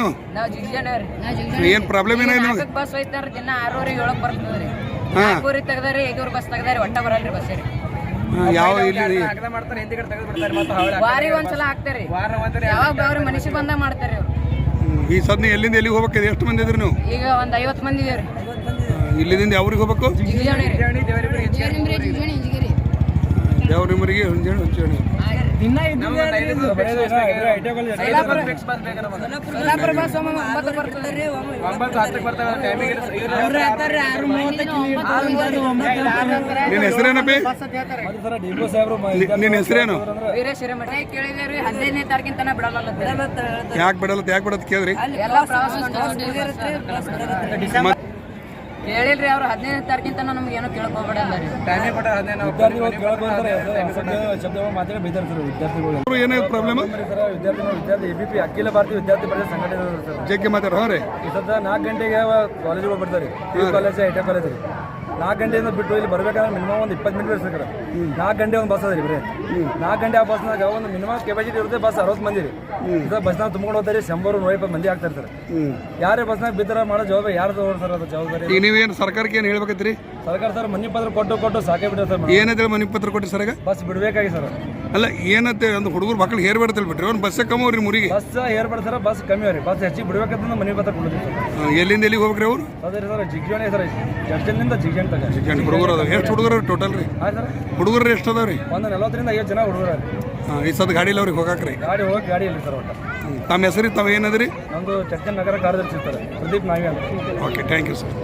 ನೀವು ನಾವು ಜಿಗ್ಜಾಣವ್ರಿ ಏನು ಪ್ರಾಬ್ಲಮ್ ಏನಾಯ್ತು ನಿಮಗೆ ಬಸ್ ಹೋಯ್ತಾರ ದಿನ 6:30 7 ಬರ್ತದ್ರಿ 4 ತೆಗ್ದಾರಿ 5 ಬಸ್ ತೆಗ್ದಾರಿ ಒಟ್ಟ ಬರಲ್ರಿ ಬಸ್ ರೀ ಯಾವ ಇಲ್ಲಿ ವಾರಿಗೆ ಒಂದ್ಸಲ ಹಾಕ್ತಾರಿ ಯಾವಾಗ ಅವ್ರ ಮನುಷ್ಯ ಬಂದಾಗ ಮಾಡ್ತಾರಿ ಅವ್ರು ಈ ಸದ್ ನೀವು ಎಲ್ಲಿಂದ ಎಲ್ಲಿಗೆ ಹೋಗ್ಬೇಕು ಎಷ್ಟು ಮಂದಿ ಇದ್ರಿ ನೀವು ಈಗ ಒಂದ್ 50 ಮಂದಿ ಇದೇವ್ರಿ ಇಲ್ಲಿಂದ ಯಾವ್ರಿಗೆ ಹೋಗ್ಬೇಕು ದೇವ್ರಿಮರಿಗೆ ಹುಂಜಾಣಿ ಸೊಲ್ಲಾಪುರ ಬಸ್ 9 ಬರ್ತದ್ರಿ ನಿನ್ನ ಹೆಸರೇನಪ್ಪಿ ನಿನ್ನ ಹೆಸರೇನು ವೀರೇಶ್ ಹಿರೇಮಠ ಕೇಳಿದೇವ್ರಿ 15ನೇ ತಾರೀಕಿನ ತನಕ ಬಿಡಲ್ಲ ಯಾಕೆ ಬಿಡಲ್ಲ ಕೇಳಿದ್ರಿ ಎಲ್ಲ ಹೇಳಿಲ್ರಿ ಅವ್ರು 15ನೇ ತಾರೀಕಿನ ತನಕ ನಮ್ಗೆ ಏನೋ ಕೇಳ್ಕೊಬೇಡ ಅಂದ್ರಿ ಏನಾಯ್ತು ಪ್ರಾಬ್ಲಮ್ ವಿದ್ಯಾರ್ಥಿ ABP ಅಖಿಲ ಭಾರತೀಯ ವಿದ್ಯಾರ್ಥಿ ಪರಿಷತ್ ಸಂಘಟನೆ ಜಗ್ಗಿ ಮಾತಾಡೋ ರೀ ಸದ್ದ 4 ಗಂಟೆಗೆ ಕಾಲೇಜಿಗೆ ಹೋಗ್ಬಿಡ್ತಾರೆ ಕಾಲೇಜ್ ಐಟೆ ಕಾಲೇಜ್ ರೀ 4 ಗಂಟೆಯಿಂದ ಬಿಟ್ಟು ಇಲ್ಲಿ ಬರ್ಬೇಕಾದ್ರೆ ಮಿನಿಮಮ್ ಒಂದು 20 ಮಿನಿಟ್ ಇರ್ತಾರೆ 4 ಗಂಟೆ ಒಂದು ಬಸ್ ಅದ ರೀ ಬರೀ 4 ಗಂಟೆ ಆ ಬಸ್ನಾಗ ಒಂದು ಮಿನಿಮಮ್ ಕೆಪಾಸಿಟಿ ಇರುತ್ತೆ ಬಸ್ 60 ಮಂದಿ ರೀ ಇದು ಬಸ್ನಾಗ ತುಂಬ್ಕೊಂಡು ಹೋಗ್ತಾರೆ 100-120 ಮಂದಿ ಆಗ್ತಾರೆ ಸರ್ ಯಾರೇ ಬಸ್ನಾಗ ಬಿದ್ದರೆ ಮಾಡೋ ಜವಾಬ್ದಾರಿ ಯಾರ್ದು ಸರ್ ಅದು ಜವಾಬ್ದಾರಿ ಈಗ ನೀವೇನು ಸರ್ಕಾರಕ್ಕೆ ಏನು ಹೇಳ್ಬೇಕೈತ್ರಿ ಸರ್ಕಾರ ಸರ್ ಮನಿ ಪತ್ರ ಕೊಟ್ಟು ಸಾಕೇ ಬಿಟ್ಟರೆ ಸರ್ ಏನಂತೇಳಿ ಮನೆ ಪತ್ರ ಕೊಟ್ಟು ಸರ್ ಬಸ್ ಬಿಡಬೇಕಾಗಿ ಸರ್ ಅಲ್ಲ ಏನಂತೆ ಒಂದು ಹುಡುಗರು ಮಕ್ಕಳು ಹೇರ್ ಬಿಡ್ತೇಳಿ ಬಿಟ್ರಿ ಒಂದು ಬಸ್ಸೇ ಕಮ್ಮಿ ಅವ್ರಿ ಮುರಿಗೆ ಬಸ್ ಏರ್ಪಡ ಸರ್ ಬಸ್ ಕಮ್ಮಿ ಅವ್ರಿ ಬಸ್ ಹೆಚ್ಚಿಗೆ ಬಿಡ್ಬೇಕಂತ ಮನಿ ಪತ್ರ ಕೊಡ್ತೀವಿ ಸರ್ ಎಲ್ಲಿಂದ ಎಲ್ಲಿಗೆ ಹೋಗ್ರಿ ಅವ್ರು ಅದೇ ರೀ ಸರ್ ಜಿಗ್ಜಾಣಿ ಸರ್ ಜಡ್ಜನ್ನಿಂದ ಜಿಗ್ಜಾಣಿ ತಗ ಹುಡುಗರು ಅದಾವ ಎಷ್ಟು ಹುಡುಗರು ಟೋಟಲ್ ರೀ ಹಾಂ ಸರ್ ಹುಡುಗರು ಎಷ್ಟು ಅದಾವ ರೀ ಒಂದು 40ರಿಂದ 50 ಜನ ಹುಡುಗರು ಈ ಸದ್ ಗಾಡಿಲಿ ಅವ್ರಿಗೆ ಹೋಗಾಕ್ರಿ ಗಾಡಿ ಇಲ್ಲ ಸರ್ ಒಟ್ಟು ತಮ್ಮ ಹೆಸರು ತಾವು ಏನದ್ರಿ ನಮ್ಮದು ಚಟ್ಟನ್ ನಗರ ಕಾರ್ಯದರ್ಶಿ ಇರ್ತಾರೆ ಪ್ರದೀಪ್ ನಾವಿ ಅಂತ ಓಕೆ ಥ್ಯಾಂಕ್ ಯು ಸರ್